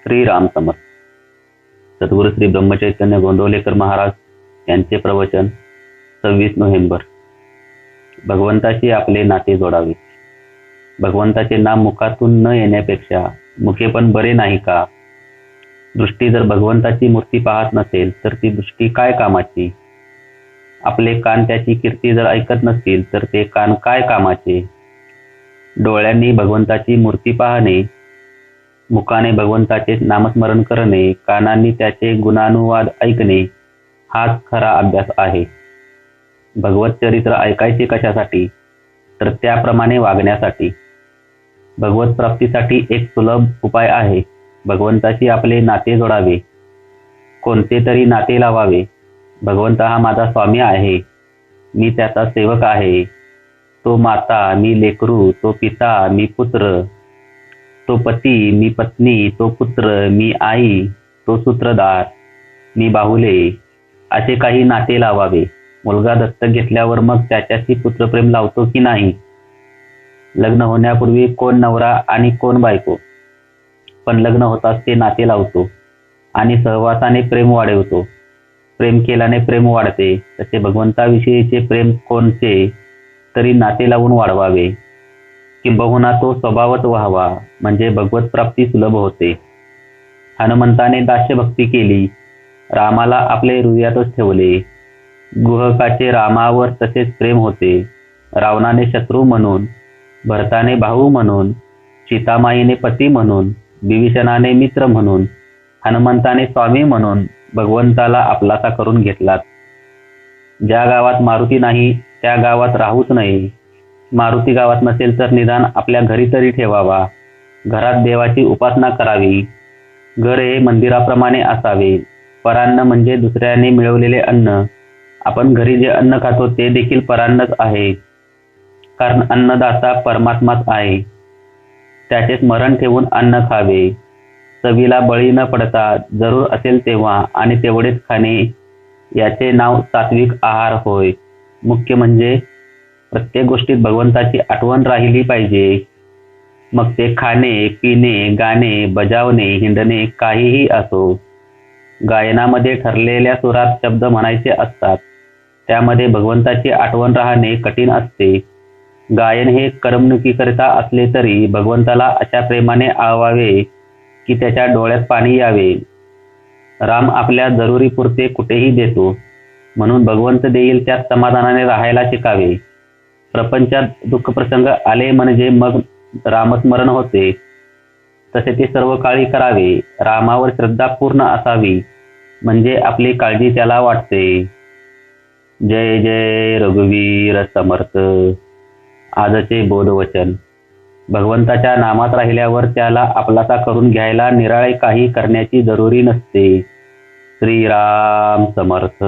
श्रीराम समर्थ. सद्गुरू श्री ब्रह्मचैतन्य गोंदवलेकर महाराज यांचे प्रवचन 26 नोव्हेंबर. भगवंताशी आपले नाते जोडावे. भगवंताचे नाम मुखातून न येण्यापेक्षा मुखे पण बरे नाही का? दृष्टी जर भगवंताची मूर्ती पाहत नसेल तर ती दृष्टी काय कामाची? आपले कान त्याची कीर्ती जर ऐकत नसतील तर ते कान काय कामाचे? डोळ्यांनी भगवंताची मूर्ती पाहणे, मुखाने भगवंताचे नामस्मरण करणे, कानांनी त्याचे गुणानुवाद ऐकणे हाच खरा अभ्यास आहे. भगवत चरित्र ऐकायचे कशासाठी? तर त्याप्रमाणे वागण्यासाठी. भगवत प्राप्तीसाठी एक सुलभ उपाय आहे. भगवंताशी आपले नाते जोडावे, कोणते तरी नाते लावावे. भगवंत हा माझा स्वामी आहे, मी त्याचा सेवक आहे. तो माता, मी लेकरू. तो पिता, मी पुत्र. तो पती, मी पत्नी. तो पुत्र, मी आई. तो सूत्रधार, मी बाहुले. असे काही नाते लावावे. मुलगा दत्तक घेतल्यावर मग त्याच्याशी पुत्रप्रेम लावतो की नाही? लग्न होण्यापूर्वी कोण नवरा आणि कोण बायको, पण लग्न होताच ते नाते लावतो आणि सहवासाने प्रेम वाढवतो. प्रेम केल्याने प्रेम वाढते. तसे भगवंताविषयीचे प्रेम कोणते तरी नाते लावून वाढवावे, किंबहुना तो स्वभावत व्हावा, म्हणजे भगवत प्राप्ती सुलभ होते. हनुमंताने दास्य भक्ती केली, रामाला आपले हृदयातच ठेवले. गुहकाचे रामावर तसेच प्रेम होते. रावणाने शत्रू म्हणून, भरताने भाऊ म्हणून, सीतामाईने पती म्हणून, विभीषणाने मित्र म्हणून, हनुमंताने स्वामी म्हणून भगवंताला आपलासा करून घेतलात. ज्या गावात मारुती नाही त्या गावात राहूच नये. मारुती गावात नसेल तर निदान आपल्या घरी तरी ठेवावा. घरात देवाची उपासना करावी. घर हे मंदिराप्रमाणे असावे. परान्न म्हणजे दुसऱ्याने मिळवलेले अन्न. आपण घरी जे अन्न खातो ते देखील परान्नच आहे, कारण अन्नदाता परमात्माच आहे. त्याचे स्मरण ठेवून अन्न खावे. चवीला बळी न पडता जरूर असेल तेव्हा आणि तेवढेच खाणे, याचे नाव सात्विक आहार होय. मुख्य म्हणजे प्रत्येक गोष्टीत भगवंताची आठवण राहिली पाहिजे. मग ते खाणे, पिणे, गाणे, बजावणे, हिंडणे काहीही असो. गायनामध्ये ठरलेल्या सुरात शब्द म्हणायचे असतात, त्यामध्ये भगवंताची आठवण राहणे कठीण असते. गायन हे करमणुकीकरिता असले तरी भगवंताला अशा प्रेमाने आवावे की त्याच्या डोळ्यात पाणी यावे. राम आपल्या जरुरीपुरते कुठेही देतो, म्हणून भगवंत देईल त्यात समाधानाने राहायला शिकावे. प्रपंचात दुःखप्रसंग आले म्हणजे मग रामस्मरण होते, तसे ते सर्व काळी करावे. रामावर श्रद्धा पूर्ण असावी, म्हणजे आपली काळजी त्याला वाटते. जय जय रघुवीर समर्थ. आजचे बोधवचन. भगवंताच्या नामात राहिल्यावर त्याला आपलासा करून घ्यायला निराळे काही करण्याची जरुरी नसते. श्रीराम समर्थ.